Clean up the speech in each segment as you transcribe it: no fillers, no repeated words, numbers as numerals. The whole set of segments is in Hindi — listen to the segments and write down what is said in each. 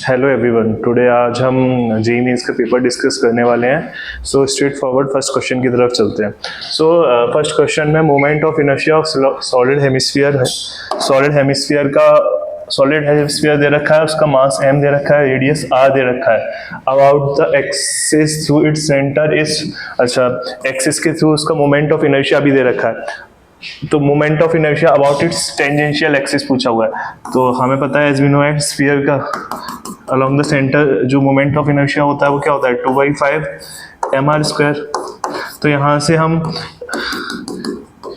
हेलो एवरीवन, टुडे आज हम जेईई मेंस का पेपर डिस्कस करने वाले हैं। So straight forward first question की तरफ चलते हैं। सो फर्स्ट क्वेश्चन में moment of inertia of solid hemisphere है। सॉलिड हेमिस्फीयर दे रखा है, उसका मास m दे रखा है, रेडियस r दे रखा है। About the axis through its centre is, अच्छा एक्सिस के थ्रू उसका मोमेंट ऑफ इनर्शिया भी दे रखा है। तो moment of inertia about it's tangential axis पूछा हुआ है। तो हमें पता है एज वी नो है स्फीयर का अलोंग द सेंटर जो मोमेंट ऑफ इनर्शिया होता है वो क्या होता है 2/5 mr²। तो यहाँ से हम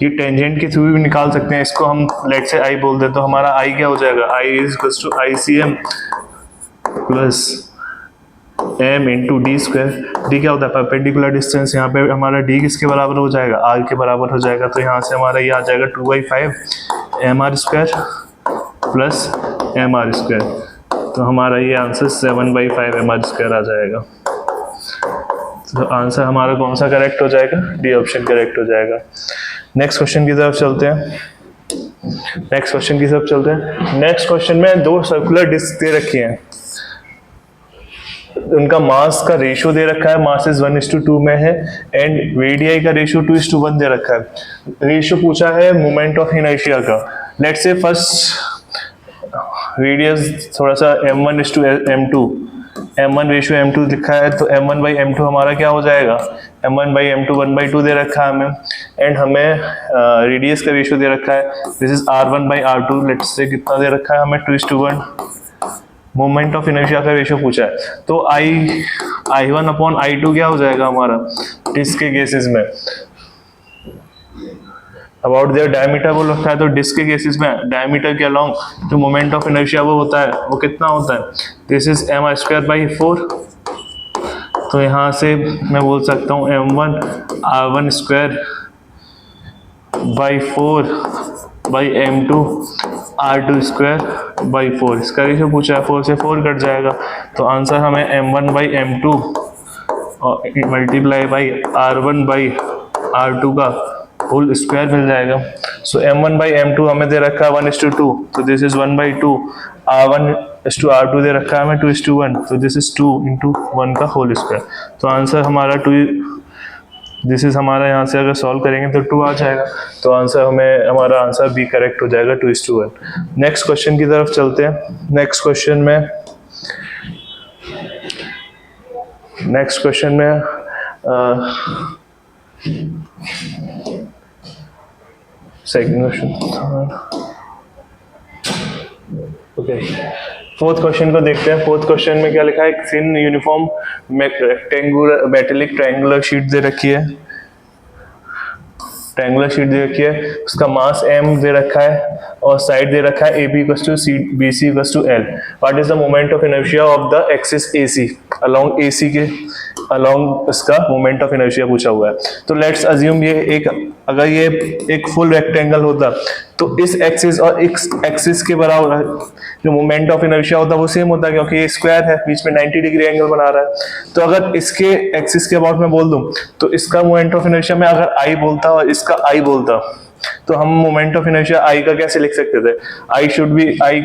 ये टेंजेंट के थ्रू भी निकाल सकते हैं। इसको हम लेट से आई बोल दें तो हमारा आई क्या हो जाएगा, I is equals to ICM plus m into D square. D क्या होता है परपेंडिकुलर डिस्टेंस, यहाँ पे हमारा डी किसके बराबर हो जाएगा, आर के बराबर हो जाएगा। तो यहाँ से हमारा ये आ जाएगा 2/5 mr² प्लस mr²। तो हमारा ये आंसर 7/5 mr² आ जाएगा। तो आंसर हमारा कौन सा करेक्ट हो जाएगा, डी ऑप्शन करेक्ट हो जाएगा। नेक्स्ट क्वेश्चन की तरफ चलते हैं। नेक्स्ट क्वेश्चन में दो सर्कुलर डिस्क दे रखी हैं, उनका मास का रेशियो दे रखा है, मास इज 1:2 में है एंड रेडियाई का रेशियो 2:1 दे रखा है। रेशियो पूछा है मोमेंट ऑफ इनर्शिया का। लेट्स से फर्स्ट रेडियस थोड़ा सा m1:m2, m1 रेशियो m2 लिखा है, तो m1/m2 हमारा क्या हो जाएगा, m1/m2 1/2 दे रखा है हमें, एंड हमें रेडियस का रेशियो दे रखा है, this is r1/r2। Let's say कितना दे रखा है हमें 2:1। मोमेंट ऑफ इनर्शिया का रेशियो पूछा है, तो I1/I2 क्या हो जाएगा हमारा डिस्क के केसेस में। अबाउट देयर डायमीटर बोल रखा है, तो डिस्क के केसेस में डायमीटर के अलोंग जो मोमेंट ऑफ इनर्शिया वो होता है वो कितना होता है, दिस इज m²/4। तो यहाँ से मैं बोल सकता हूँ m1 r1²/4/m2 r2²/4। इसका रेशियो पूछा है, 4 से 4 कट जाएगा, तो आंसर हमें m1/m2 और मल्टीप्लाई बाई r1/r2 का होल स्क्वायर मिल जाएगा। सो m1/m2 हमें दे रखा है 1:2, तो दिस इज 1/2। r1:r2 दे रखा है हमें 2:1, तो दिस इज 2 × 1 का होल स्क्वायर। तो आंसर हमारा 2, दिस इज हमारा यहाँ से अगर सॉल्व करेंगे तो 2 आ जाएगा। तो आंसर हमारा आंसर बी करेक्ट हो जाएगा 2:1। नेक्स्ट क्वेश्चन की तरफ चलते हैं। नेक्स्ट क्वेश्चन में second question, okay fourth question को देखते हैं। फोर्थ क्वेश्चन में क्या लिखा है, एक thin uniform rectangular metallic triangular sheet दे रखी है, उसका मास m दे रखा है और साइड दे रखा है AB = C, BC = L। What is the moment of inertia of the axis AC, along AC के अलोंग इसका मोमेंट ऑफ इनर्शिया पूछा हुआ है। तो लेट्स अज्यूम अगर ये एक फुल रेक्टेंगल होता तो इस एक्सिस और इस एक्सिस के बराबर जो मोमेंट ऑफ इनर्शिया होता वो सेम होता, क्योंकि ये स्क्वायर है, बीच में 90 डिग्री एंगल बना रहा है। तो अगर इसके एक्सिस के अबाउट में बोल दूं तो इसका मोमेंट ऑफ इनर्शिया में अगर I बोलता और इसका I बोलता, तो हम मोमेंट ऑफ इनर्शिया I का कैसे लिख सकते थे, I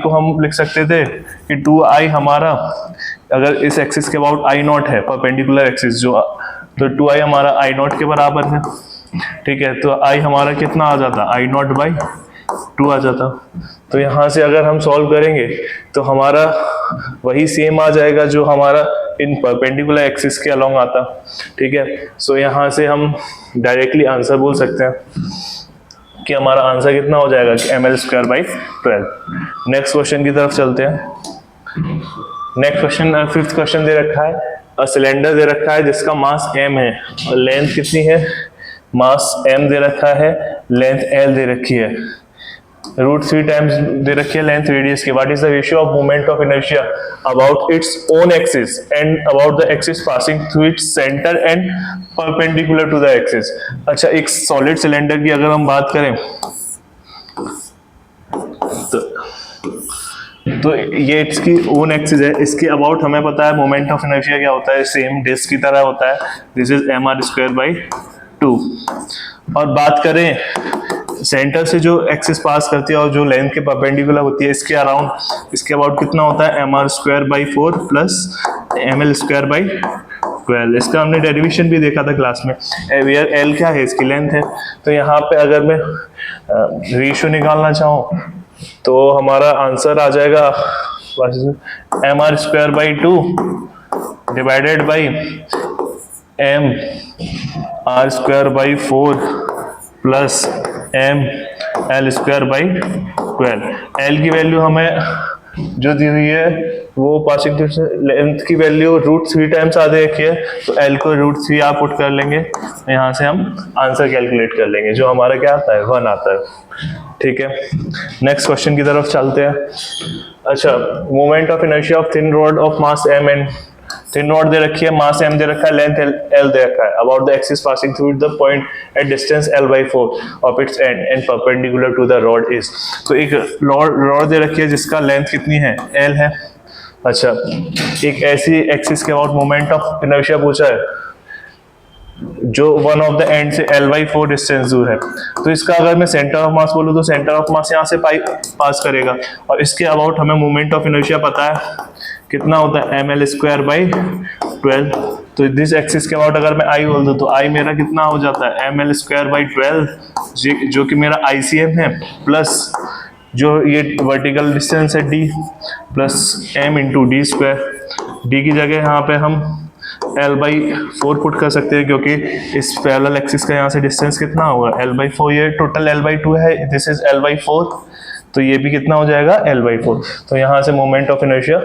को हम लिख सकते थे कि 2I हमारा, अगर इस एक्सिस के अबाउट I0 है परपेंडिकुलर एक्सिस जो, तो 2I हमारा I0 के बराबर है, ठीक है। तो I हमारा कितना आ जाता, I0/2 आ जाता। तो यहाँ से अगर हम सॉल्व करेंगे तो हमारा वही सेम आ जाएगा जो हमारा इन परपेंडिकुलर एक्सिस के अलोंग आता, ठीक है। सो यहाँ से हम डायरेक्टली आंसर बोल सकते हैं कि हमारा आंसर कितना हो जाएगा कि ml²/12। नेक्स्ट क्वेश्चन की तरफ चलते हैं। नेक्स्ट क्वेश्चन, फिफ्थ क्वेश्चन दे रखा है, सिलेंडर दे रखा है जिसका मास m है और लेंथ कितनी है, मास m दे रखा है, लेंथ l दे रखी है, √3 टाइम्स दे रखी है लेंथ रेडियस की। What is the ratio of moment of inertia about its own axis and about the axis passing through its centre and perpendicular to the axis. अच्छा, एक सॉलिड सिलेंडर की अगर हम बात करें तो ये इसकी ओन एक्सिस है, इसके अबाउट हमें पता है मोमेंट ऑफ इनर्शिया क्या होता है, सेम डिस्क की तरह होता है, दिस इज mr²/2। और बात करें सेंटर से जो एक्सिस पास करती है और जो लेंथ के परपेंडिकुलर होती है, इसके अराउंड, इसके अबाउट कितना होता है, mr²/4 प्लस ml²/12। इसका हमने डेरिवेशन भी देखा था क्लास में, वेयर एल क्या है, इसकी लेंथ है। तो यहाँ पे अगर मैं रेशियो निकालना चाहूँ तो हमारा आंसर आ जाएगा mr²/2 divided by mr²/4 plus ml²/12। L की वैल्यू हमें जो दी हुई है वो पासिंग लेंथ की वैल्यू √3 टाइम्स आधे रखी है, तो एल को √3 आप पुट कर लेंगे, यहाँ से हम आंसर कैलकुलेट कर लेंगे, जो हमारा क्या आता है, 1 आता है। ठीक है, नेक्स्ट क्वेश्चन की तरफ चलते हैं। अच्छा, moment of inertia of thin rod of mass m and thin rod दे रखी है, मास m दे रखा है, लेंथ l दे रखा है, about the axis passing through the point at distance l/4 of its end and perpendicular to the rod is. तो एक रॉड दे रखी है जिसका लेंथ कितनी है, l है। अच्छा, एक ऐसी एक्सिस के अबाउट मोमेंट ऑफ इनर्शिया पूछा है जो वन ऑफ द एंड से l/4 डिस्टेंस दूर है। तो इसका अगर मैं सेंटर ऑफ मास बोलूँ तो सेंटर ऑफ मास यहाँ से पास करेगा, और इसके अबाउट हमें मोमेंट ऑफ इनर्शिया पता है कितना होता है, ml²/12। तो दिस एक्सिस के अबाउट अगर मैं I बोल दूँ तो I मेरा कितना हो जाता है, ml²/12, जो कि मेरा ICM है, प्लस जो ये वर्टिकल डिस्टेंस है d, plus m × d²। d की जगह यहाँ पे हम l/4 पुट कर सकते हैं, क्योंकि इस पैरेलल एक्सिस का यहाँ से डिस्टेंस कितना होगा, l/4, ये टोटल l/2 है, दिस इज l/4, तो ये भी कितना हो जाएगा, l/4। तो यहाँ से मोमेंट ऑफ इनर्शिया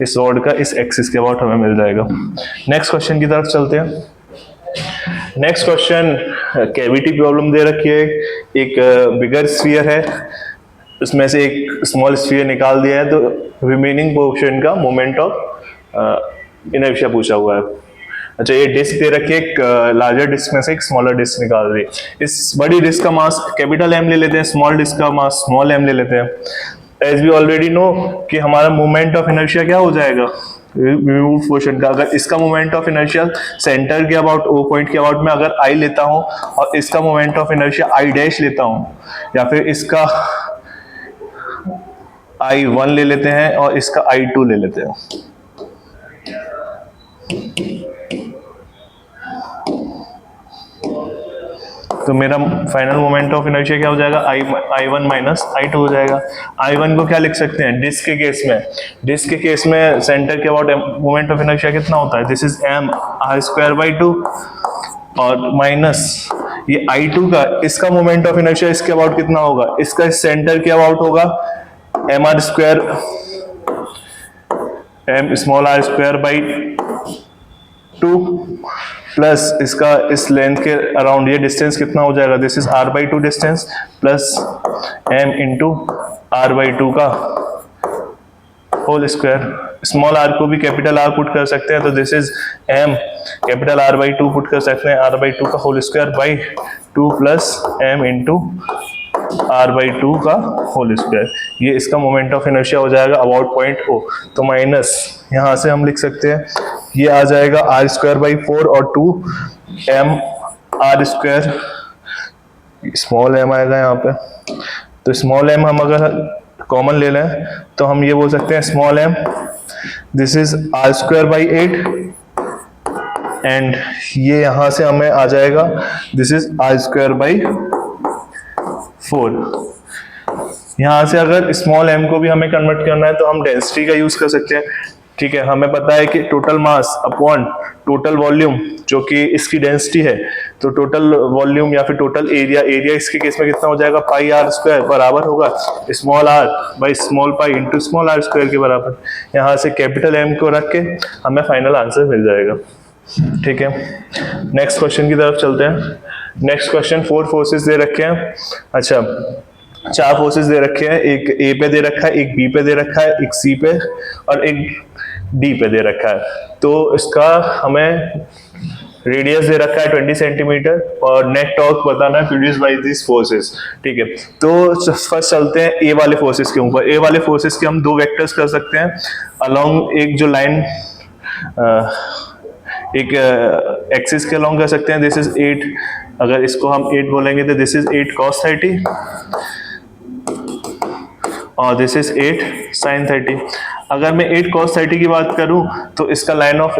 इस रॉड का इस एक्सिस के अबाउट हमें मिल जाएगा। नेक्स्ट क्वेश्चन की तरफ चलते हैं। नेक्स्ट क्वेश्चन, कैविटी प्रॉब्लम दे रखी है, एक बिगर स्फीयर है, उसमें से एक स्मॉल स्फीयर निकाल दिया है, तो रिमेनिंग पोर्शन का मोमेंट ऑफ इनर्शिया पूछा हुआ है। अच्छा, ये डिस्क दे रखी है, एक लार्जर डिस्क में से एक स्मॉलर डिस्क निकाल दी। इस बड़ी डिस्क का मास कैपिटल M ले लेते हैं, स्मॉल डिस्क का मास स्मॉल m ले लेते हैं। एज वी ऑलरेडी नो कि हमारा मोमेंट ऑफ इनर्शिया क्या हो जाएगा, रिमूव पोर्शन का। अगर इसका मोमेंट ऑफ इनर्शिया सेंटर के अबाउट, ओ पॉइंट के अबाउट में अगर I लेता हूँ, और इसका मोमेंट ऑफ इनर्शिया I' लेता हूँ, या फिर इसका I1 ले लेते हैं और इसका I2 ले लेते हैं। तो मेरा फाइनल मोमेंट ऑफ इनर्शिया क्या हो जाएगा, I1 माइनस I2 हो जाएगा। I1 को क्या लिख सकते हैं, डिस्क के केस में, डिस्क के केस में सेंटर के अबाउट मोमेंट ऑफ इनर्शिया कितना होता है, दिस इज mr²/2, और माइनस ये I2 का, इसका मोमेंट ऑफ इनर्शिया इसके अबाउट कितना होगा, इसका इस सेंटर के अबाउट होगा mr²/2 प्लस इसका इस लेंथ के अराउंड ये डिस्टेंस कितना हो जाएगा, this is r/2 distance, plus m × r/2 का होल स्क्वायर। स्मॉल r को भी कैपिटल R पुट कर सकते हैं, तो this is m capital R/2 put कर सकते हैं, r/2 का whole square by 2 plus m × r/2 का होल स्क्वायर। ये इसका मोमेंट ऑफ इनर्शिया हो जाएगा अबाउट पॉइंट O। तो माइनस यहाँ से हम लिख सकते हैं, ये आ जाएगा r²/4 और 2 mr², स्मॉल m आएगा यहाँ पे। तो स्मॉल m हम अगर कॉमन ले लें तो हम ये बोल सकते हैं small m, this is r²/8, and ये यहाँ से हमें आ जाएगा, दिस इज r²/4। यहाँ से अगर स्मॉल m को भी हमें कन्वर्ट करना है तो हम डेंसिटी का यूज कर सकते हैं। ठीक है, हमें पता है कि total mass upon total volume, जो कि इसकी डेंसिटी है, तो टोटल वॉल्यूम या फिर टोटल एरिया, एरिया इसके केस में कितना हो जाएगा, πr² बराबर होगा small r by small pi into small r² के बराबर। यहाँ से कैपिटल M को रख के हमें फाइनल आंसर मिल जाएगा। ठीक है, नेक्स्ट क्वेश्चन की तरफ चलते हैं। नेक्स्ट क्वेश्चन, 4 फोर्सेस दे रखे हैं। अच्छा, 4 फोर्सेस दे रखे हैं, एक A पे दे रखा है, एक B पे दे रखा है, एक C पे और एक D पे दे रखा है। तो इसका हमें रेडियस दे रखा है 20 सेंटीमीटर और नेट टॉर्क बताना है प्रोड्यूस बाय दिस फोर्सेस। ठीक है, तो फर्स्ट चलते हैं ए वाले फोर्सेस के ऊपर। ए वाले फोर्सेस के हम 2 वेक्टर्स कर सकते हैं अलोंग, एक जो लाइन एक एक्सिस के अलोंग कर सकते हैं, दिस इज 8 अगर इसको हम 8 बोलेंगे तो दिस इज 8 cos 30 और दिस इज 8 sin 30। अगर मैं 8 cos 30 की बात करूं तो इसका लाइन ऑफ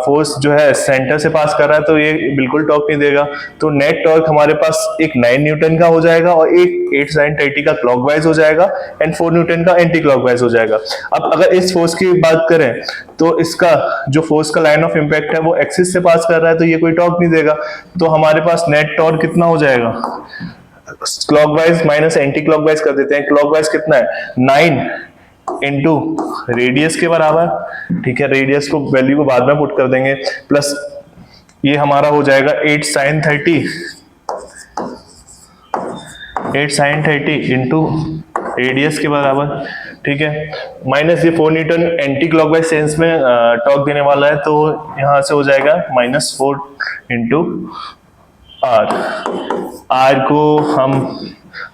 फोर्स जो है सेंटर से पास कर रहा है, तो ये बिल्कुल टॉर्क नहीं देगा। तो नेट टॉर्क हमारे पास एक 9 न्यूटन का हो जाएगा और एक 8 sin 30 का क्लॉकवाइज हो जाएगा एंड 4 न्यूटन का एंटी क्लॉकवाइज हो जाएगा। अब अगर इस फोर्स की बात करें तो इसका जो फोर्स का लाइन ऑफ इम्पैक्ट है वो एक्सिस से पास कर रहा है, तो ये कोई टॉर्क नहीं देगा। तो हमारे पास नेट टॉर्क कितना हो जाएगा, क्लॉकवाइज माइनस एंटी क्लॉकवाइज कर देते हैं। क्लॉकवाइज कितना है, 9 इंटू रेडियस के बराबर, ठीक है, रेडियस को वैल्यू को बाद में पुट कर देंगे, प्लस ये हमारा हो जाएगा 8 sin 30 इंटू रेडियस के बराबर, ठीक है, माइनस ये 4 न्यूटन एंटी क्लॉकवाइज सेंस में टॉर्क देने वाला है, तो यहां से हो जाएगा -4 इंटू आर को हम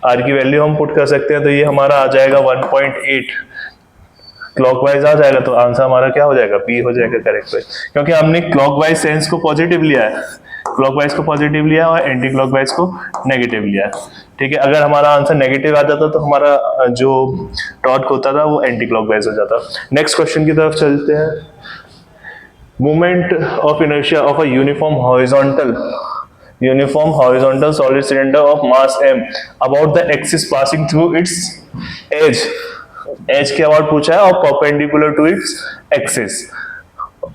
आर की वैल्यू हम पुट कर सकते हैं, तो ये हमारा आ जाएगा 1.8 क्लॉकवाइज आ जाएगा। तो आंसर हमारा क्या हो जाएगा, बी हो जाएगा करेक्ट, क्योंकि हमने क्लॉकवाइज सेंस को पॉजिटिव लिया है, क्लॉकवाइज को पॉजिटिव लिया और एंटी क्लॉकवाइज को नेगेटिव लिया है, ठीक है। अगर हमारा आंसर नेगेटिव आ जाता तो हमारा जो टॉर्क होता था वो एंटी क्लॉकवाइज हो जाता। नेक्स्ट क्वेश्चन की तरफ चलते हैं। Moment of inertia of a uniform horizontal solid cylinder of mass m about the axis passing through its edge के अबाउट पूछा है, और perpendicular to its axis,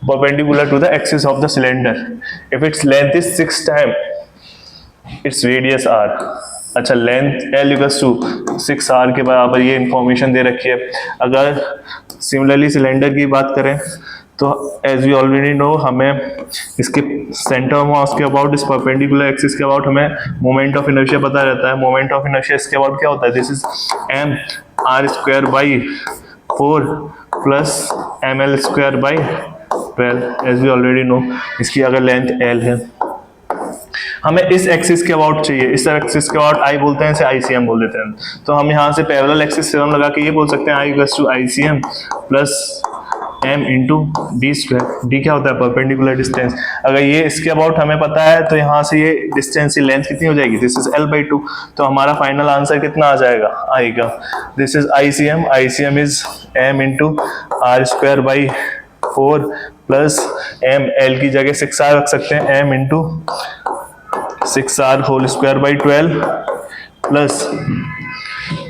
perpendicular to the axis of the cylinder if its length is 6 times its radius r। अच्छा, length L equals to 6r के बराबर ये इंफॉर्मेशन दे रखी है। अगर सिमिलरली सिलेंडर की बात करें तो एज वी ऑलरेडी नो, हमें इसके सेंटर मास के अबाउट, इस परपेंडिकुलर एक्सिस के अबाउट हमें मोमेंट ऑफ इनर्शिया पता रहता है। मोमेंट ऑफ इनर्शिया इसके अबाउट क्या होता है, this is m r square by 4 plus ml square by 12 as we already know. इसकी अगर लेंथ l है, हमें इस एक्सिस के अबाउट चाहिए, इस एक्सिस के अबाउट आई बोलते हैं, इसे ICM बोल देते हैं। तो हम यहाँ से पैरेलल एक्सिस थ्योरम लगा के ये बोल सकते हैं I equals to ICM plus m into D square. D क्या होता है, परपेंडिकुलर डिस्टेंस। अगर ये इसके अबाउट हमें पता है तो यहाँ से ये डिस्टेंस की लेंथ कितनी हो जाएगी, दिस इज L/2। तो हमारा फाइनल आंसर कितना आ जाएगा, आएगा this is ICM is m into R square by 4 plus m, L की जगह 6r रख सकते हैं, m into 6r whole square by 12 plus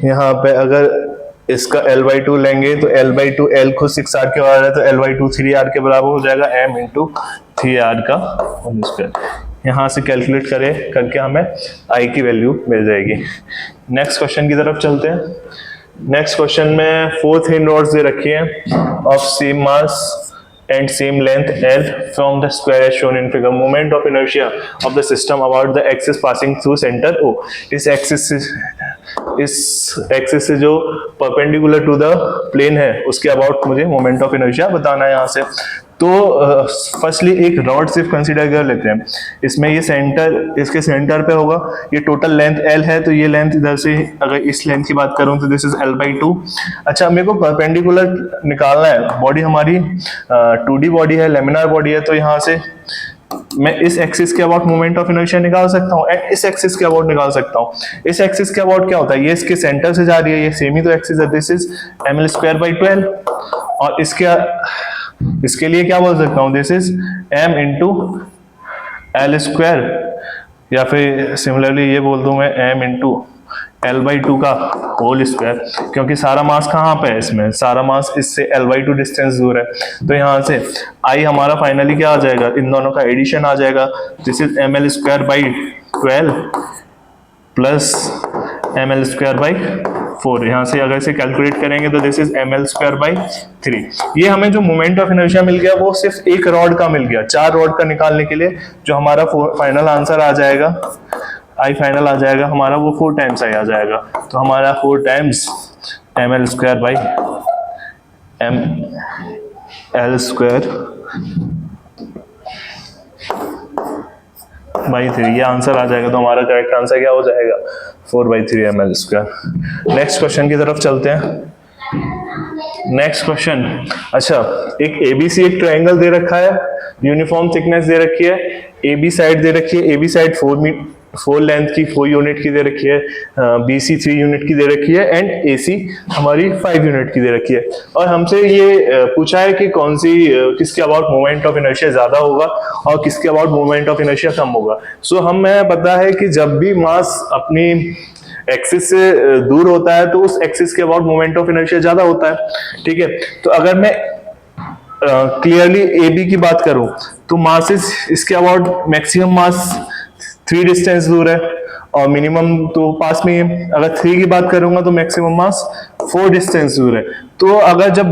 यहाँ पे अगर इसका L/2 लेंगे तो L/2, L खुद 6r के बराबर है, तो L/2 3r के बराबर हो जाएगा, m इंटू 3r का होल स्क्वायर। यहाँ से कैलकुलेट करके हमें I की वैल्यू मिल जाएगी। नेक्स्ट क्वेश्चन की तरफ चलते हैं। नेक्स्ट क्वेश्चन में 4 थिन रॉड्स दे रखी हैं of same mass and same length L from the square as shown in figure. Moment of inertia of the system about the axis passing through center O। इस एक्सिस से जो परपेंडिकुलर टू द प्लेन है उसके अबाउट मुझे मोमेंट ऑफ इनर्शिया बताना है यहाँ से। तो फर्स्टली एक रॉड सिर्फ कंसीडर कर लेते हैं। इसमें ये सेंटर, इसके सेंटर पे होगा, ये टोटल लेंथ L है, तो ये लेंथ इधर से अगर इस लेंथ की बात करूं तो दिस इज L/2। अच्छा, मेरे को परपेंडिकुलर निकालना है। बॉडी हमारी 2D बॉडी है, लेमिनार बॉडी है, तो यहाँ से मैं इस एक्सिस के अबाउट मोमेंट ऑफ इनर्शिया निकाल सकता हूँ एंड इस एक्सिस के अबाउट निकाल सकता हूँ। इस एक्सिस के अबाउट क्या होता है, ये इसके सेंटर से जा रही है, ये सेम ही तो एक्सिस है, this is ml square by 12, और इसके लिए क्या बोल सकता हूँ, this is m into L square, या फिर सिमिलरली ये बोल दूं मैं m इंटू L/2 का होल स्क्वायर, क्योंकि सारा मास कहाँ पे है, इसमें सारा मास इससे L/2 डिस्टेंस दूर है। तो यहाँ से I हमारा फाइनली क्या आ जाएगा, इन दोनों का एडिशन आ जाएगा, this is ml square by 12 plus ml square by 4। यहाँ से अगर इसे कैलकुलेट करेंगे तो this is ml square by 3। ये हमें जो मोमेंट ऑफ इनर्शिया मिल गया वो सिर्फ एक रॉड का मिल गया। 4 रॉड का निकालने के लिए जो हमारा फाइनल आंसर आ जाएगा, I फाइनल आ जाएगा हमारा, वो 4 टाइम्स I आ जाएगा। तो हमारा 4 times ml square by ml square by 3, ये आंसर आ जाएगा। तो हमारा करेक्ट आंसर क्या हो जाएगा, 4/3 ml स्क्वायर। नेक्स्ट क्वेश्चन की तरफ चलते हैं। नेक्स्ट क्वेश्चन, अच्छा, एक ABC एक ट्रायंगल दे रखा है, यूनिफॉर्म थिकनेस दे रखी है, AB साइड दे रखी है, AB साइड फोर लेंथ की 4 यूनिट की दे रखी है, BC 3 यूनिट की दे रखी है, एंड AC हमारी 5 यूनिट की दे रखी है। और हमसे ये पूछा है कि कौन सी किसके अबाउट मोमेंट ऑफ इनर्शिया ज्यादा होगा और किसके अबाउट मोमेंट ऑफ इनर्शिया कम होगा। सो हमें पता है कि जब भी मास अपनी एक्सिस से दूर होता है तो उस एक्सिस के अबाउट मोमेंट ऑफ इनर्शिया ज्यादा होता है, ठीक है। तो अगर मैं क्लियरली AB की बात करूं तो मासेस इसके अबाउट मैक्सिमम मास 3 डिस्टेंस दूर है और मिनिमम तो पास में ही है। अगर 3 की बात करूंगा तो मैक्सिमम मास 4 डिस्टेंस दूर है। तो अगर जब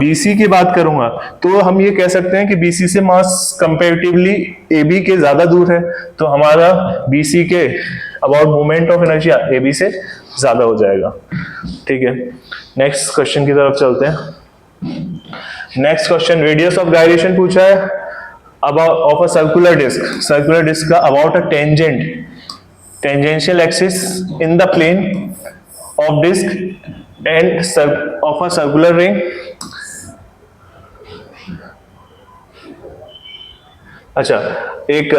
BC की बात करूंगा तो हम ये कह सकते हैं कि BC से मास कंपैरेटिवली AB के ज्यादा दूर है, तो हमारा BC के about moment of inertia AB से ज्यादा हो जाएगा, ठीक है। नेक्स्ट क्वेश्चन की तरफ चलते हैं। Next question radius of gyration पूछा है about of a circular disk का about a tangential axis in the plane of disk and of a circular ring। अच्छा, एक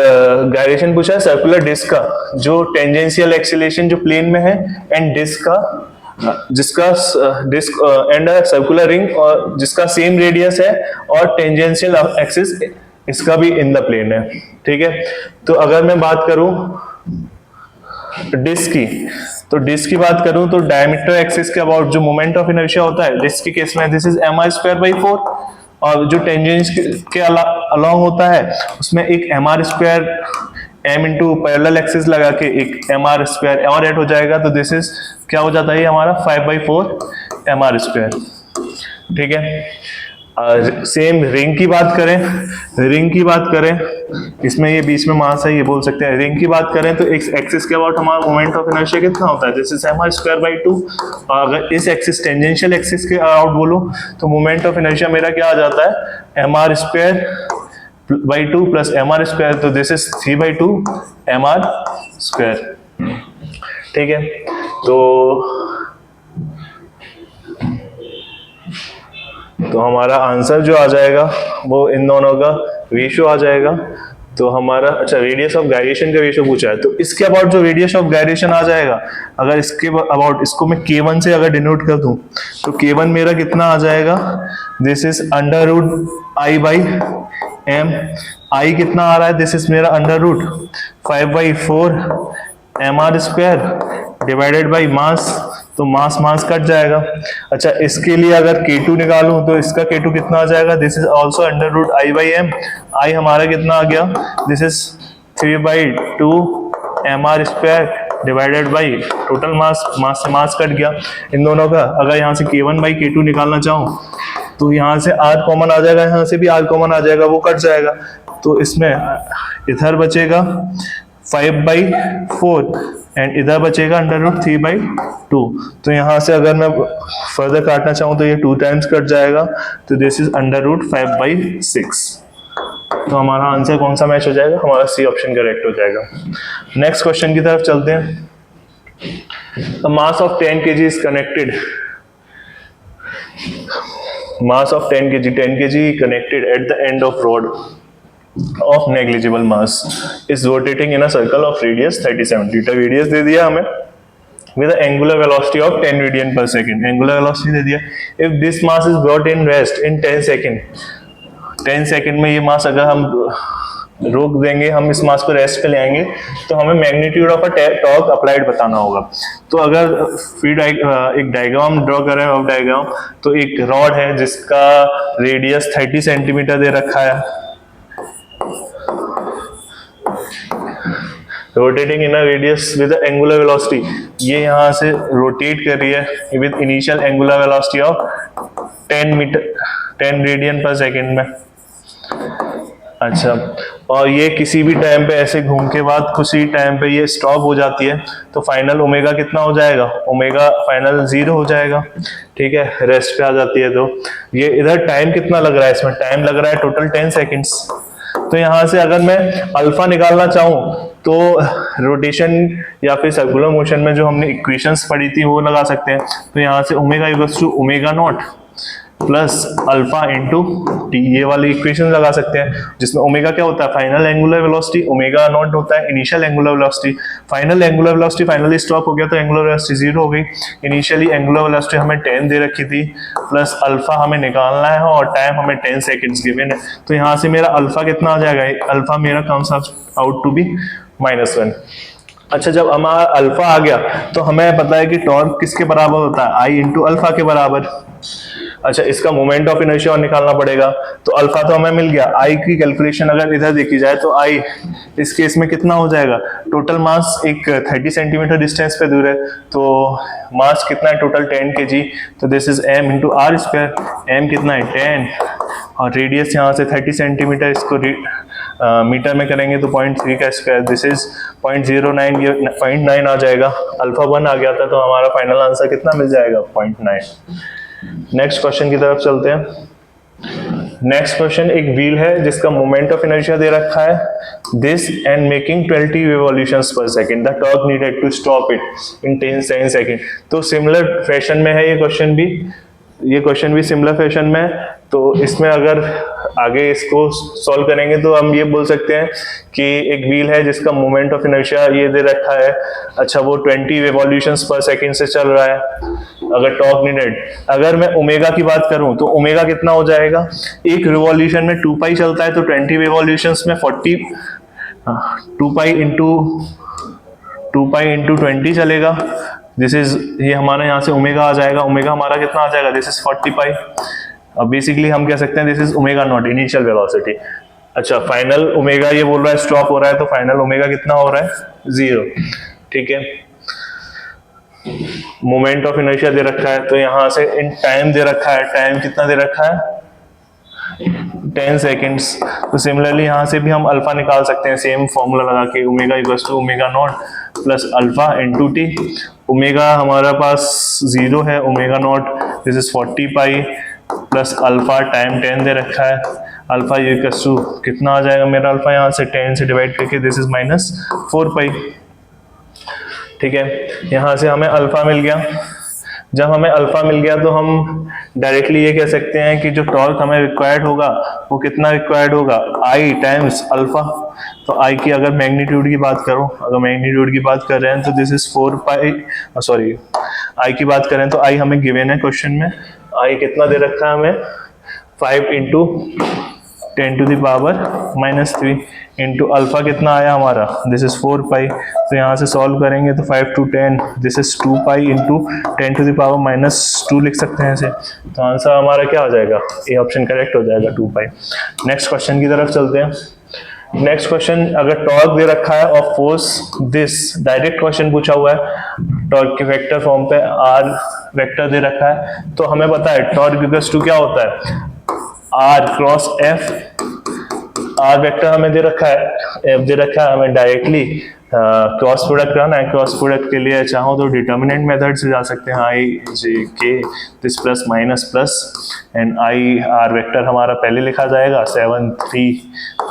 गायरेशन पूछा है सर्कुलर डिस्क का जो टेंजेंशियल एक्सीलरेशन जो प्लेन में है एंड डिस्क का जिसका डिस्क एंड सर्कुलर रिंग और जिसका सेम रेडियस है और टेंजेंशियल एक्सिस इसका भी इन द प्लेन है, ठीक है। तो अगर मैं बात करूं डिस्क की, तो डिस्क की बात करूं तो डायमीटर एक्सिस के अबाउट जो मोमेंट ऑफ इनर्शिया होता है डिस्क के केस में दिस इज mr²/4, और जो टेंजेंस के अलोंग होता है उसमें एक mr² m into parallel axis लगा के एक mr² और ऐड हो जाएगा, तो दिस इज क्या हो जाता है हमारा 5/4 mr², ठीक है। सेम रिंग की बात करें, इसमें ये बीच में मास है ये बोल सकते हैं। रिंग की बात करें तो एक एक्सिस के अबाउट हमारा मोमेंट ऑफ इनर्शिया कितना होता है, दिस इज mr²/2। और अगर इस एक्सिस टेंजेंशियल एक्सिस के अबाउट बोलूं तो मोमेंट ऑफ इनर्शिया मेरा क्या आ जाता है mr²/2 प्लस mr², तो दिस इज 3/2 mr², ठीक है। तो हमारा आंसर जो आ जाएगा वो इन दोनों का रेशियो आ जाएगा। तो हमारा अच्छा रेडियस ऑफ गायरेशन का रेशियो पूछा है, तो इसके अबाउट जो रेडियस ऑफ गायरेशन आ जाएगा, अगर इसके अबाउट इसको मैं K1 से अगर डिनोट कर दूं तो K1 मेरा कितना आ जाएगा, दिस इज √I/m। I कितना आ रहा है, दिस इज मेरा √5/4 mr² डिवाइडेड बाई मास, तो मास कट जाएगा। अच्छा, इसके लिए अगर K2 निकालूं तो इसका K2 कितना आ जाएगा, this is also √I/m। I हमारा कितना आ गया, this is 3/2 mr² divided by total mass cut गया इन दोनों का। अगर यहाँ से K1/K2 निकालना चाहूँ तो यहाँ से R कॉमन आ जाएगा, यहाँ से भी R कॉमन आ जाएगा, वो कट जाएगा। तो इसमें इधर बचेगा 5/4 एंड इधर बचेगा √3/2। तो यहाँ से अगर मैं फर्दर काटना चाहूँ तो ये 2 टाइम्स कट जाएगा, तो दिस इज √5/6। तो हमारा आंसर कौन सा मैच हो जाएगा, हमारा C ऑप्शन करेक्ट हो जाएगा। नेक्स्ट क्वेश्चन की तरफ चलते हैं। Mass of 10 kg is connected, mass of 10 kg connected at the end of rod of negligible mass is rotating in a circle of radius 30 cm। radius दे दिया हमें with an angular velocity of 10 radian per second, angular velocity दे दिया। if this mass is brought in rest in 10 second में ये मास अगर हम रोक देंगे, हम इस मास को रेस्ट पे ले आएंगे, तो हमें magnitude of a torque applied बताना होगा। तो अगर एक डायग्राम ड्रॉ करें, ऑफ डायग्राम, तो एक रॉड है जिसका रेडियस 30 सेंटीमीटर दे रखा है, rotating in a radius with angular velocity, ये यहाँ से रोटेट कर रही है with initial angular velocity of 10 radian पर सेकेंड में। अच्छा, और ये किसी भी टाइम पे ऐसे घूम के बाद कुछ ही टाइम पे ये स्टॉप हो जाती है, तो फाइनल ओमेगा कितना हो जाएगा, ओमेगा फाइनल 0 हो जाएगा, ठीक है, रेस्ट पे आ जाती है। तो ये इधर टाइम कितना लग रहा है, इसमें टाइम लग रहा है टोटल 10 सेकेंड्स। तो यहाँ से अगर मैं अल्फा निकालना चाहूँ तो रोटेशन या फिर सर्कुलर मोशन में जो हमने इक्वेशंस पढ़ी थी वो लगा सकते हैं। तो यहाँ से omega equals to omega nought, plus alpha into T, ये वाली इक्वेशन लगा सकते हैं जिसमें ओमेगा क्या होता है, final angular velocity, omega naught होता है initial angular velocity. Final angular velocity finally stop हो गया तो एंगुलर वेलोसिटी जीरो हो गई। इनिशियली एंगुलर वेलोसिटी हमें 10 दे रखी थी, प्लस अल्फा हमें निकालना है और टाइम हमें 10 सेकेंड्स गिवन है। तो यहाँ से मेरा अल्फा कितना आ जाएगा, अल्फा मेरा कम्स आउट टू बी -1। अच्छा, जब हमारा अल्फा आ गया तो हमें पता है कि टॉर्क किसके बराबर होता है, आई इंटू अल्फा के बराबर। अच्छा, इसका मोमेंट ऑफ इनर्शिया और निकालना पड़ेगा। तो अल्फा तो हमें मिल गया, आई की कैलकुलेशन अगर इधर देखी जाए तो आई इस केस में कितना हो जाएगा, टोटल मास एक 30 सेंटीमीटर डिस्टेंस पे दूर है तो मास कितना है टोटल 10 kg। तो this is m into R square. M कितना है 10 और रेडियस यहाँ से 30 सेंटीमीटर, इसको मीटर में करेंगे तो 0.3 का स्क्वायर, दिस इज 0.09, ये 0.9 आ जाएगा। अल्फा 1 आ गया था तो हमारा फाइनल आंसर कितना मिल जाएगा 0.9। नेक्स्ट क्वेश्चन की तरफ चलते हैं। नेक्स्ट क्वेश्चन, एक व्हील है जिसका मोमेंट ऑफ इनर्शिया दे रखा है this and making 20 revolutions per second, the torque needed to stop it in 10 second. तो सिमिलर फैशन में है ये क्वेश्चन भी सिमिलर फैशन में है। तो इसमें अगर आगे इसको सॉल्व करेंगे तो हम ये बोल सकते हैं कि एक व्हील है जिसका मोमेंट ऑफ इनर्शिया ये दे रखा है, अच्छा वो 20 रिवॉल्यूशंस पर सेकंड से चल रहा है। अगर टॉर्क नीडेड, अगर मैं ओमेगा की बात करूं तो ओमेगा कितना हो जाएगा, एक रिवॉल्यूशन में 2 पाई चलता है तो 20 रिवॉल्यूशंस में 2 पाई इंटू 20 चलेगा। दिस इज, ये हमारा यहाँ से ओमेगा आ जाएगा, ओमेगा हमारा कितना आ जाएगा, दिस इज 40 पाई। अब बेसिकली हम कह सकते हैं this is omega naught initial velocity. अच्छा, फाइनल ओमेगा ये बोल रहा है स्टॉप हो रहा है तो फाइनल ओमेगा कितना हो रहा है 0। ठीक है, मोमेंट ऑफ इनर्शिया दे रखा है तो यहाँ से इन टाइम दे रखा है, टाइम कितना दे रखा है 10 सेकेंड्स। तो सिमिलरली यहाँ से भी हम अल्फा निकाल सकते हैं सेम फॉर्मूला लगा के, omega equals to omega nought plus alpha into T. Omega हमारा पास 0 है, omega nought this is 40 pi plus alpha time 10 दे रखा है, अल्फा इक्वल्स टू कितना आ जाएगा मेरा अल्फा यहाँ से 10 से डिवाइड करके दिस इज -4 पाई। ठीक है, यहाँ से हमें अल्फा मिल गया। जब हमें अल्फा मिल गया तो हम डायरेक्टली ये कह सकते हैं कि जो टॉर्क हमें रिक्वायर्ड होगा वो कितना रिक्वायर्ड होगा, आई टाइम्स अल्फा। तो आई की अगर मैग्नीट्यूड की बात करो, अगर मैग्नीट्यूड की बात कर रहे हैं तो this is 4 pi, sorry I की बात करें तो आई हमें गिवन है क्वेश्चन में, आई कितना दे रखा है हमें 5 into 10 to the power -3 into alpha कितना आया हमारा, दिस इज 4 पाई। तो यहाँ से सॉल्व करेंगे तो 5 to 10 this is 2 pi into 10 to the power -2 लिख सकते हैं इसे। तो आंसर हमारा क्या हो जाएगा, ए ऑप्शन करेक्ट हो जाएगा 2 पाई। नेक्स्ट क्वेश्चन की तरफ चलते हैं। नेक्स्ट क्वेश्चन, अगर टॉर्क दे रखा है और फोर्स दिस, डायरेक्ट क्वेश्चन पूछा हुआ है टॉर्क के वेक्टर फॉर्म पे, आर वेक्टर दे रखा है तो हमें पता है टॉर्क इक्वल्स टू क्या होता है R cross F. R vector हमें दे रखा है, एफ दे रखा है, हमें डायरेक्टली क्रॉस प्रोडक्ट करना है। क्रॉस प्रोडक्ट के लिए चाहो तो डिटर्मिनेंट मेथड से जा सकते हैं, आई जे के this plus minus plus and I R vector हमारा पहले लिखा जाएगा 7 3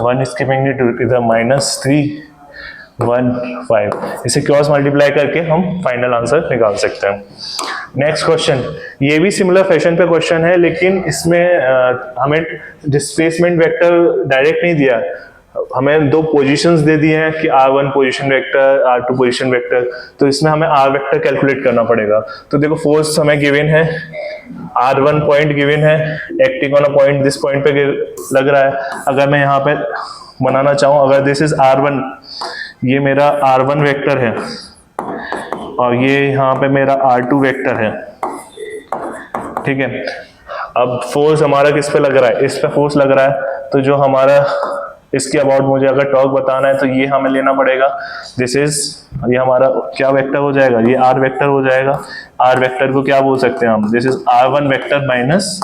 1, इसकी मैग्नीट्यूड इधर -3 1 5, इसे क्रॉस मल्टीप्लाई करके हम फाइनल आंसर निकाल सकते हैं। नेक्स्ट क्वेश्चन, ये भी सिमिलर फैशन पे क्वेश्चन है लेकिन इसमें हमें डिस्प्लेसमेंट वेक्टर डायरेक्ट नहीं दिया, हमें दो पोजीशंस दे दिए हैं कि r1 position vector, r2 position vector. तो इसमें हमें r वेक्टर कैलकुलेट करना पड़ेगा। तो देखो फोर्स हमें गिवन है, r1 पॉइंट गिवन है, acting on a point this point पे लग रहा है। अगर मैं यहाँ पे बनाना चाहूँ, अगर दिस इज r1, ये मेरा r1 वेक्टर है और ये यहाँ पे मेरा r2 वेक्टर है। ठीक है, अब फोर्स हमारा किस पे लग रहा है, इस पे फोर्स लग रहा है। तो जो हमारा इसके अबाउट मुझे अगर टॉर्क बताना है तो ये हमें लेना पड़ेगा, दिस इज, ये हमारा क्या वेक्टर हो जाएगा, ये r वेक्टर हो जाएगा। r वेक्टर को क्या बोल सकते हैं हम, this is r1 vector minus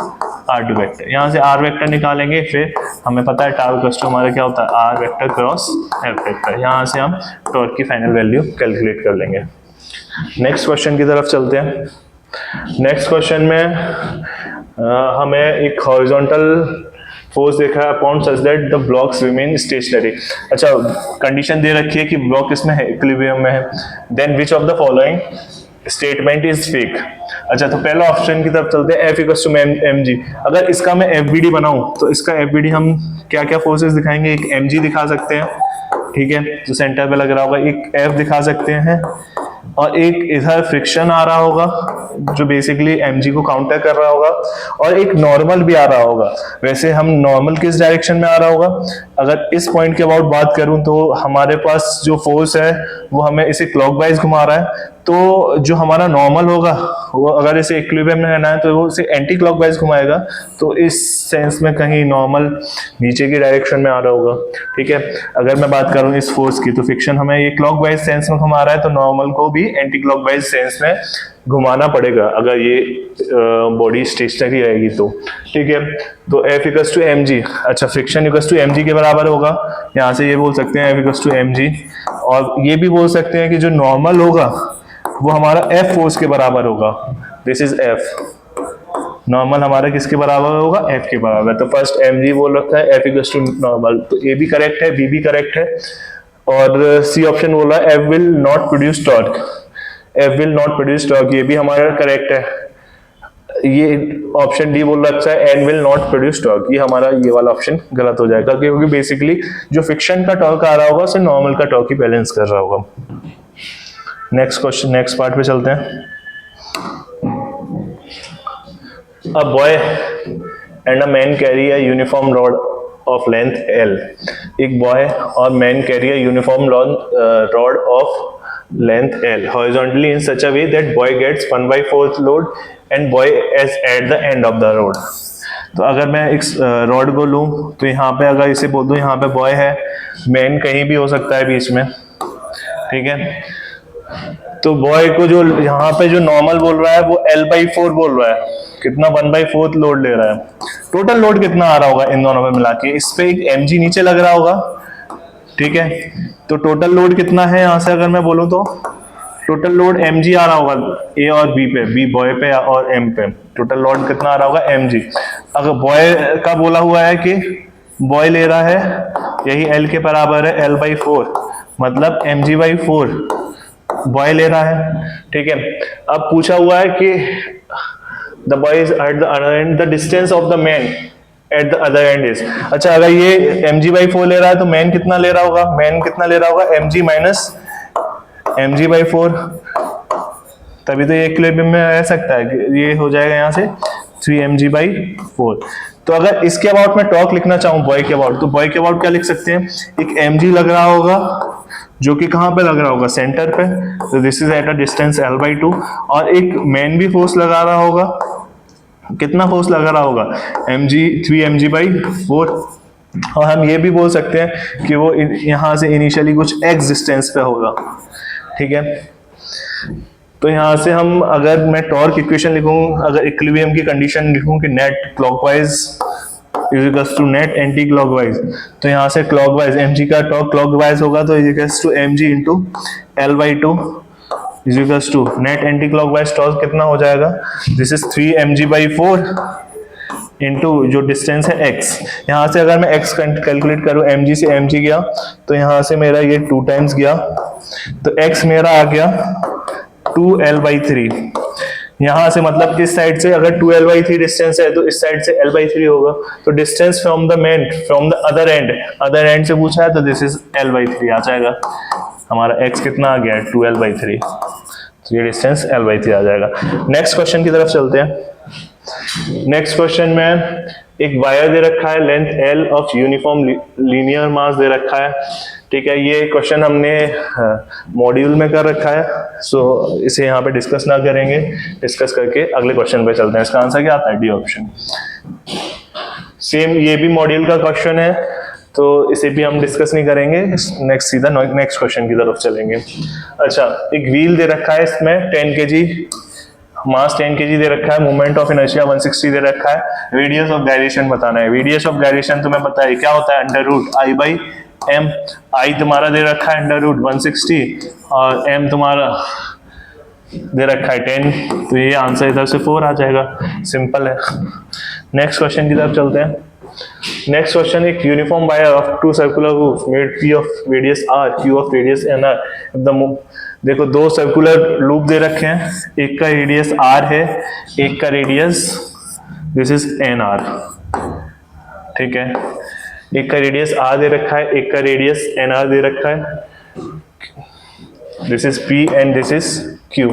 r2 vector. यहाँ से r वेक्टर निकालेंगे, फिर हमें पता है टाउ इक्वल्स टू हमारा क्या होता है r vector cross f vector. यहाँ से हम टॉर्क की फाइनल वैल्यू कैलकुलेट कर लेंगे। नेक्स्ट क्वेश्चन की तरफ चलते हैं। नेक्स्ट क्वेश्चन में हमें एक हॉरिजॉन्टल फोर्स देखा है upon such that the blocks remain stationary. अच्छा, कंडीशन दे रखी है कि ब्लॉक इसमें है, इक्विलिब्रियम में है। Then which of the following statement is fake. अच्छा, तो पहला ऑप्शन की तरफ चलते हैं, F इक्वल्स टू mg। अगर इसका मैं FBD बनाऊं तो इसका FBD हम क्या क्या फोर्सेस दिखाएंगे, एक mg दिखा सकते हैं, ठीक है, जो सेंटर पे लग रहा होगा, एक F दिखा सकते हैं, और एक इधर फ्रिक्शन आ रहा होगा जो बेसिकली mg को काउंटर कर रहा होगा, और एक नॉर्मल भी आ रहा होगा। वैसे हम नॉर्मल किस डायरेक्शन में आ रहा होगा, अगर इस पॉइंट के अबाउट बात करूं तो हमारे पास जो फोर्स है वो हमें इसे क्लॉकवाइज घुमा रहा है, तो जो हमारा नॉर्मल होगा वो अगर इसे इक्विलिब्रियम में रहना है तो वो इसे एंटी क्लॉकवाइज घुमाएगा, तो इस सेंस में कहीं नॉर्मल नीचे की डायरेक्शन में आ रहा होगा, ठीक है। अगर मैं बात करूं इस फोर्स की, तो फ्रिक्शन हमें ये क्लॉकवाइज सेंस में घुमा रहा है, तो नॉर्मल को भी एंटी क्लॉकवाइज सेंस में घुमाना पड़ेगा अगर ये बॉडी स्टेशनरी रहेगी तो, ठीक है। तो F इक्वल्स टू mg, अच्छा फ्रिक्शन इक्वल्स टू mg के बराबर होगा, यहाँ से ये बोल सकते हैं F इक्वल्स टू mg, और ये भी बोल सकते हैं कि जो नॉर्मल होगा वो हमारा F फोर्स के बराबर होगा, दिस इज F। नॉर्मल हमारा किसके बराबर होगा, F के बराबर। तो फर्स्ट mg बोल रखा है, F इक्वल्स टू नॉर्मल, तो A भी करेक्ट है, B भी करेक्ट है, और C ऑप्शन बोला F will not produce torque, F will not produce torque, ये भी हमारा करेक्ट है। ये ऑप्शन डी बोल रखा है N will not produce torque, ये हमारा ये वाला ऑप्शन गलत हो जाएगा, क्योंकि बेसिकली जो फ्रिक्शन का टॉर्क आ रहा होगा उसे नॉर्मल का टॉर्क ही बैलेंस कर रहा होगा। नेक्स्ट क्वेश्चन, नेक्स्ट पार्ट पे चलते हैं। A boy and a man carry a uniform rod of length L। एक बॉय और man carry a uniform rod of length L horizontally in such a way that boy gets 1/4 load and boy is at the end of the road। तो अगर मैं इस रॉड को लूं तो यहाँ पे अगर इसे बोल दूं यहाँ पे बॉय है, मैन कहीं भी हो सकता है बीच में, ठीक है। तो बॉय को जो यहाँ पे जो नॉर्मल बोल रहा है वो L/4 बोल रहा है, कितना 1/4 लोड ले रहा है। टोटल लोड कितना आ रहा होगा इन दोनों में मिला के, इस पे एक mg नीचे लग रहा होगा, ठीक है। तो टोटल लोड कितना है यहाँ से अगर मैं बोलूँ तो टोटल लोड mg आ रहा होगा A और B पे, B बॉय पे और M पे, टोटल लोड कितना आ रहा होगा mg। अगर बॉय का बोला हुआ है कि बॉय ले रहा है यही L के बराबर है L/4, मतलब mg/4 बॉय ले रहा है, ठीक है। अब पूछा हुआ है कि the boy is at the other and, the distance of the man at the other and is. अच्छा, अगर ये mg/4 ले रहा है तो मैन कितना ले रहा होगा, मैन कितना ले रहा होगा mg माइनस mg/4, तभी तो ये इक्विलिब्रियम में रह सकता है, ये हो जाएगा यहाँ से 3mg/4। तो अगर इसके अबाउट में टॉर्क लिखना चाहूँ बॉय के अबाउट, तो बॉय के अबाउट क्या लिख सकते हैं, एक mg लग रहा होगा जो कि कहाँ पे लग रहा होगा, सेंटर पे, तो this is at a distance L/2, और एक मैन भी फोर्स लगा रहा होगा, कितना फोर्स लगा रहा होगा mg 3mg/4। और हम ये भी बोल सकते हैं कि वो यहाँ से इनिशियली कुछ x डिस्टेंस पे होगा, ठीक है। तो यहाँ से हम अगर मैं टॉर्क इक्वेशन लिखूं, अगर इक्विलिब्रियम की कंडीशन लिखूं कि net clockwise is equals to net anti clockwise, तो यहाँ से क्लॉकवाइज mg का टॉर्क क्लॉकवाइज होगा तो is equals to mg into L/2 is equals to net anti clockwise torque कितना हो जाएगा, दिस इज 3mg/4 इंटू जो डिस्टेंस है x। यहाँ से अगर मैं x कैलकुलेट करूँ, mg से mg गया तो यहाँ से मेरा ये 2 टाइम्स गया, तो x मेरा आ गया 2L/3। यहाँ से मतलब इस साइड से अगर 2L/3 डिस्टेंस है तो इस साइड से L/3 होगा, तो distance from the man from the other and से पूछा है तो दिस इज L/3 आ जाएगा। हमारा x कितना आ गया है 2L/3, तो ये डिस्टेंस L/3 आ जाएगा। नेक्स्ट क्वेश्चन की तरफ चलते हैं। नेक्स्ट क्वेश्चन में एक वायर दे रखा है length L of uniform linear mass दे रखा है, ठीक है। ये क्वेश्चन हमने मॉड्यूल में कर रखा है, सो इसे यहाँ पे डिस्कस ना करेंगे, डिस्कस करके अगले क्वेश्चन पे चलते हैं। इसका आंसर क्या आता है, डी ऑप्शन। सेम ये भी मॉड्यूल का क्वेश्चन है, तो इसे भी हम डिस्कस नहीं करेंगे, नेक्स्ट सीधा नेक्स्ट क्वेश्चन की तरफ चलेंगे। अच्छा, एक व्हील दे रखा है, इसमें 10 kg मास 10 kg दे रखा है, मोमेंट ऑफ इनर्शिया 160 दे रखा है, रेडियस ऑफ गायरेशन बताना है। रेडियस ऑफ गायरेशन तुम्हें पता है क्या होता है, √I/m। I तुम्हारा दे रखा है √160 और m तुम्हारा दे रखा है 10, तो ये आंसर इधर से 4 आ जाएगा, सिंपल है। नेक्स्ट क्वेश्चन की तरफ चलते हैं। नेक्स्ट क्वेश्चन, एक uniform wire of 2 circular roof made P of radius r, Q of radius n r, देखो दो सर्कुलर लूप दे रखे हैं, एक का रेडियस r है, एक का रेडियस दिस इज nr, ठीक है, एक का रेडियस r दे रखा है, एक का रेडियस nr दे रखा है, this is p and this is q।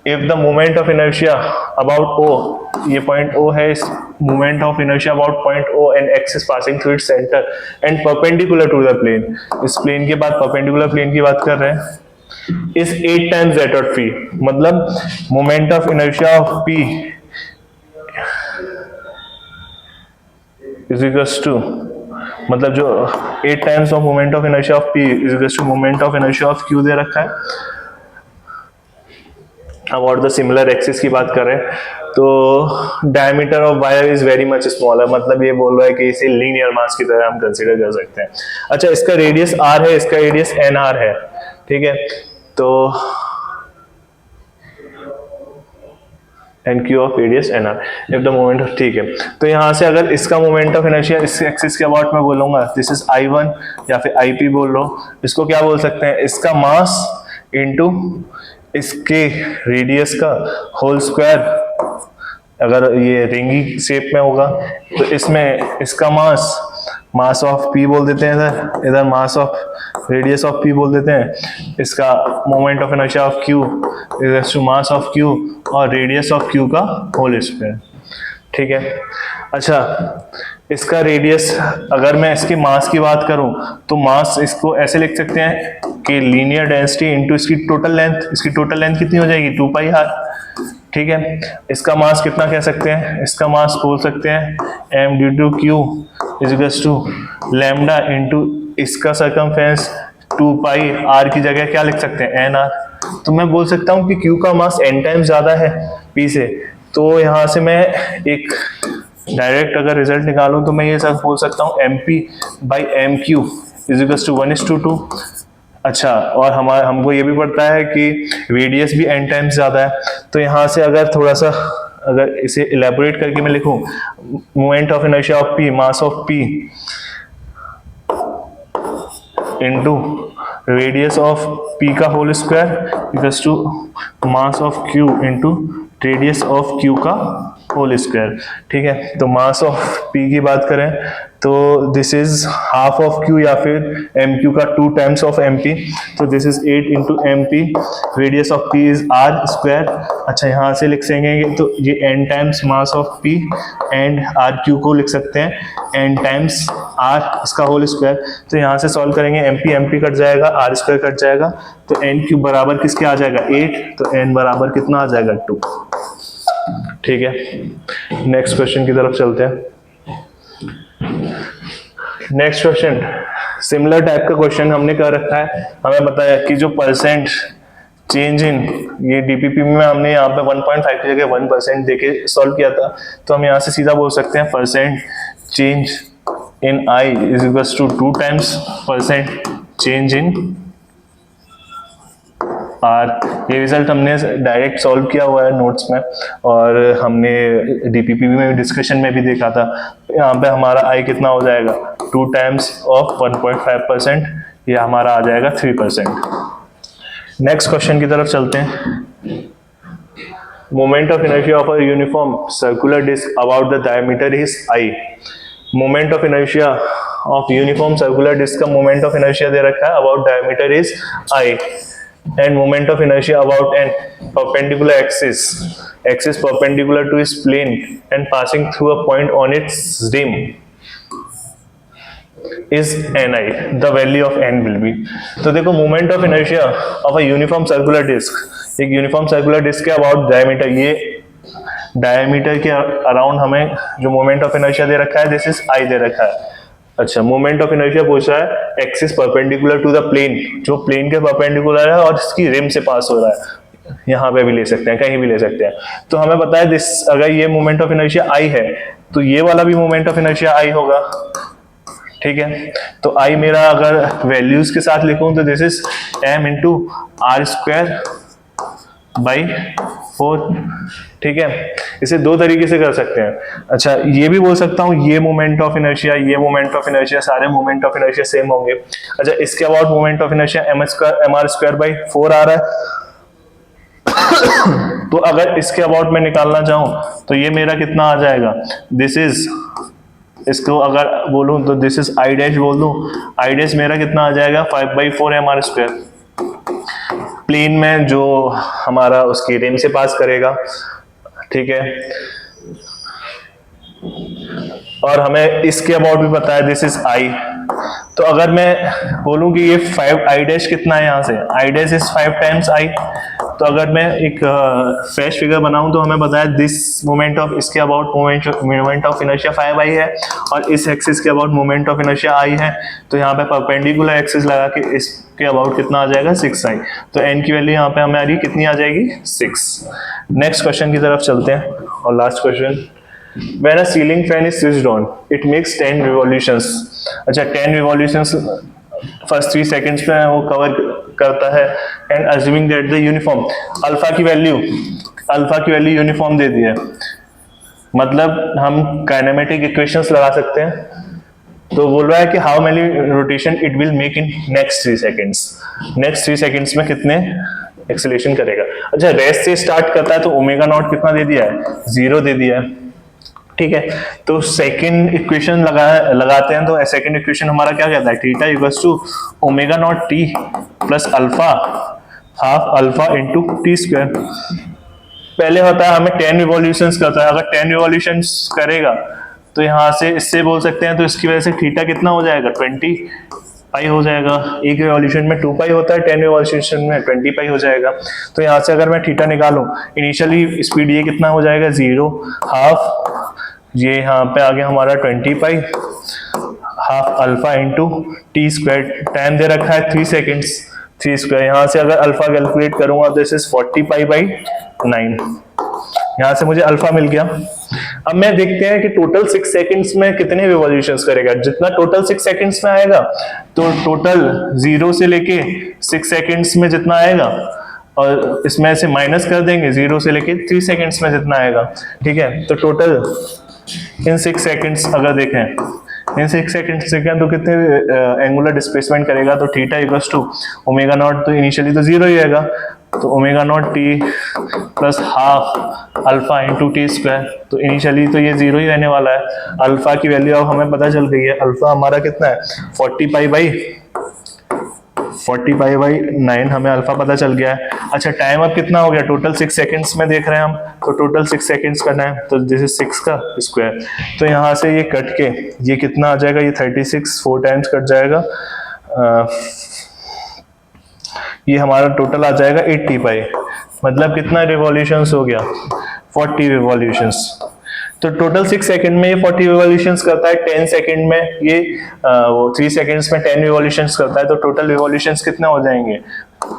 If the moment of inertia about o, ये पॉइंट o है, इस moment of inertia about point o and x is passing through its centre and perpendicular to the plane, इस प्लेन के बाद परपेंडिकुलर प्लेन की बात कर रहे हैं, is 8 times that of p, मतलब moment of inertia of p is equals to, मतलब जो 8 times of moment of inertia of p is equals to moment of inertia of q दे रखा है। अब और द सिमिलर एक्सिस की बात करें तो diameter of wire is very much smaller, मतलब ये बोल रहा है कि इसे लीनियर मास की तरह हम कंसीडर कर सकते हैं। अच्छा, इसका रेडियस r है, इसका रेडियस nr है, ठीक है, तो and Q of radius nr if the moment of, ठीक है, तो यहाँ से अगर इसका मोमेंट ऑफ इनर्शिया इस एक्सिस के अबाउट में बोलूंगा, दिस इज I1 या फिर IP बोल लो, इसको क्या बोल सकते हैं, इसका मास इनटू इसके रेडियस का होल स्क्वायर, अगर ये रिंगी शेप में होगा तो इसमें इसका मास ऑफ p बोल देते हैं, इधर mass of radius of p बोल देते हैं, इसका moment of inertia of q is to mass of q और रेडियस ऑफ q का होल स्क्वायर, ठीक है। अच्छा, इसका रेडियस, अगर मैं इसके मास की बात करूं तो मास इसको ऐसे लिख सकते हैं कि लीनियर डेंसिटी इनटू इसकी टोटल लेंथ, इसकी टोटल लेंथ कितनी हो जाएगी 2 पाई r, ठीक है। इसका मास कितना कह सकते हैं, इसका मास बोल सकते हैं m due to q is equals to lambda into इसका सर्कमफेरेंस 2 पाई r की जगह क्या लिख सकते हैं nr, तो मैं बोल सकता हूं कि q का मास n टाइम्स ज्यादा है p से, तो यहां से मैं एक डायरेक्ट अगर रिजल्ट निकालूं तो मैं ये सब बोल सकता हूं mp by mq is equals to 1:2। अच्छा, और हमको ये भी पता है कि रेडियस भी n टाइम्स ज्यादा है, तो यहाँ से अगर थोड़ा सा अगर इसे इलेबोरेट करके मैं लिखूं, moment of inertia of p, mass of p into radius of p का whole square equals to mass of q into radius of q का होल स्क्वायर, ठीक है। तो मास ऑफ p की बात करें तो this is half of q या फिर mq का 2 टाइम्स ऑफ mp, तो this is 8 into mp, radius of p is r square. अच्छा, यहाँ से लिख सकेंगे तो ये n times mass of p and rq को लिख सकते हैं n टाइम्स r इसका होल स्क्वायर, तो यहाँ से सॉल्व करेंगे mp कट जाएगा, r स्क्वायर कट जाएगा, तो n³ बराबर किसके आ जाएगा 8, तो n बराबर कितना आ जाएगा 2, ठीक है। नेक्स्ट क्वेश्चन की तरफ चलते हैं। नेक्स्ट क्वेश्चन सिमिलर टाइप का क्वेश्चन हमने कर रखा है, हमें बताया कि जो परसेंट चेंज इन, ये डीपीपी में हमने यहाँ पे 1.5 की जगह 1% देके सॉल्व किया था, तो हम यहाँ से सीधा बोल सकते हैं percent change in I is equals to 2 times percent change in R. ये रिजल्ट हमने डायरेक्ट सॉल्व किया हुआ है नोट्स में, और हमने डीपीपी में डिस्कशन में भी देखा था। यहाँ पे हमारा आई कितना हो जाएगा 2 टाइम्स ऑफ 1.5%, ये हमारा आ जाएगा 3%। नेक्स्ट क्वेश्चन की तरफ चलते हैं। Moment of inertia of a uniform circular disc about the diameter is I. Moment of inertia of uniform circular disc का मोमेंट ऑफ इनर्शिया दे रखा है, about diameter is I, and moment of inertia about an perpendicular axis perpendicular to its plane and passing through a point on its rim is ni, the value of n will be। तो देखो moment of inertia of a uniform circular disk, एक यूनिफॉर्म सर्कुलर डिस्क के अबाउट डायमीटर, ये डायमीटर के अराउंड हमें जो मोमेंट ऑफ इनर्शिया दे रखा है दिस इज आई दे रखा है। अच्छा, मोमेंट ऑफ इनर्शिया पूछ रहा है axis perpendicular to the plane, जो प्लेन के परपेंडिकुलर है और इसकी रिम से पास हो रहा है, यहाँ पे भी ले सकते हैं, कहीं भी ले सकते हैं। तो हमें पता है दिस, अगर ये मोमेंट ऑफ इनर्शिया आई है तो ये वाला भी मोमेंट ऑफ इनर्शिया आई होगा, ठीक है। तो आई मेरा अगर वैल्यूज के साथ लिखूं तो this is m into R square by 4, ठीक है। इसे दो तरीके से कर सकते हैं। अच्छा, ये भी बोल सकता हूँ ये मोमेंट ऑफ इनर्शिया, ये मोमेंट ऑफ इनर्शिया, सारे मोमेंट ऑफ इनर्शिया सेम होंगे। अच्छा, इसके about moment of inertia mr² आ रहा है। तो अगर इसके अबाउट मैं निकालना चाहूं तो ये मेरा कितना आ जाएगा, दिस इज, इसको अगर बोलूं तो दिस इज आई डैश बोल दूं, आई डैश मेरा कितना आ जाएगा 5/4 mr²। प्लेन में जो हमारा उसकी रिम से पास करेगा, ठीक है। और हमें इसके अबाउट भी पता है, दिस इज आई। तो अगर मैं बोलूं कि ये 5 आई डैश कितना है, यहाँ से I dash is 5 times I. तो अगर मैं एक फ्रेश फिगर बनाऊं तो हमें पता है दिस मोमेंट ऑफ, इसके अबाउट मोमेंट ऑफ इनर्शिया 5 आई है और इस एक्सिस के about moment of inertia I है। तो यहाँ पे परपेंडिकुलर एक्सिस लगा के इसके अबाउट कितना आ जाएगा 6 आई। तो एन की वैल्यू यहाँ पे हमें आ रही कितनी आ जाएगी 6। नेक्स्ट क्वेश्चन की तरफ चलते हैं और last question, when a ceiling fan is switched on it makes 10 revolutions। अच्छा, 10 revolutions फर्स्ट 3 सेकंड्स में वो कवर करता है। And assuming that the uniform, alpha की वैल्यू यूनिफॉर्म दे दी है, मतलब हम काइनेमेटिक इक्वेशंस लगा सकते हैं। तो बोल रहा है कि how many rotation it will make in next 3 seconds, next 3 seconds में कितने एक्सेलरेशन करेगा। अच्छा, रेस्ट से स्टार्ट करता है तो ओमेगा नॉट कितना दे दिया है, 0 दे दिया है, ठीक है। तो सेकंड इक्वेशन लगाते हैं तो सेकंड इक्वेशन हमारा क्या कहता है, theta equals to omega nought t plus alpha half alpha into t square. पहले होता है हमें 10 रिवॉल्यूशंस करता है, अगर 10 रिवॉल्यूशंस करेगा तो यहाँ से इससे बोल सकते हैं, तो इसकी वजह से थीटा कितना हो जाएगा 20 पाई हो जाएगा। एक रिवॉल्यूशन में 2 पाई होता है, 10 रिवॉल्यूशन में 20 पाई हो जाएगा। तो यहाँ से अगर मैं थीटा निकालूं, इनिशियली स्पीड ये कितना हो जाएगा 0 हाफ, ये यहाँ पे आ गया हमारा 20 pi half alpha into t square. Time दे रखा है 3 सेकेंड्स, 3 स्क्वायर। यहाँ से अगर अल्फा कैलकुलेट करूंगा तो इस 40 पाई बाई 9, यहाँ से मुझे अल्फा मिल गया। अब मैं देखते हैं कि टोटल 6 सेकंड्स में कितने रिवॉल्यूशंस करेगा। जितना टोटल 6 सेकंड्स में आएगा तो टोटल 0 से लेके 6 सेकंड्स में जितना आएगा, और इसमें से माइनस कर देंगे 0 से लेके 3 सेकंड्स में जितना आएगा, ठीक है। तो टोटल इन 6 सेकंड्स अगर देखें, इन 6 सेकंड्स देखें तो कितने एंगुलर डिस्प्लेसमेंट करेगा, तो theta equals to omega nought, तो इनिशियली तो 0 ही आएगा, तो omega nought t plus half alpha into t square. तो इनिशियली तो ये 0 ही रहने वाला है। अल्फा की वैल्यू अब हमें पता चल गई है, अल्फा हमारा कितना है 40 पाई बाई 9 हमें अल्फा पता चल गया है। अच्छा, टाइम अब कितना हो गया, टोटल 6 सेकंड्स में देख रहे हैं हम, तो टोटल 6 सेकंड्स करना है, तो दिस इज 6 का स्क्वायर। तो यहाँ से ये कट के ये कितना आ जाएगा, ये 36 4 टाइम्स कट जाएगा, ये हमारा टोटल आ जाएगा 80 पाई। मतलब कितना रिवॉल्यूशंस हो गया 40 रिवॉल्यूशंस। तो टोटल 6 सेकंड में ये 40 रिवॉल्यूशंस करता है, 10 सेकंड में ये वो 3 सेकंड्स में 10 रिवॉल्यूशंस करता है। तो टोटल रिवॉल्यूशंस कितने हो जाएंगे,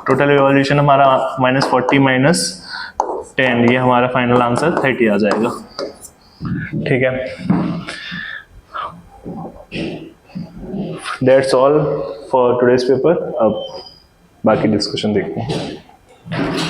टोटल रिवॉल्यूशन हमारा -40 - 10, ये हमारा फाइनल आंसर 30 आ जाएगा, ठीक है। That's all for today's paper. अब बाकी डिस्कशन देखते हैं।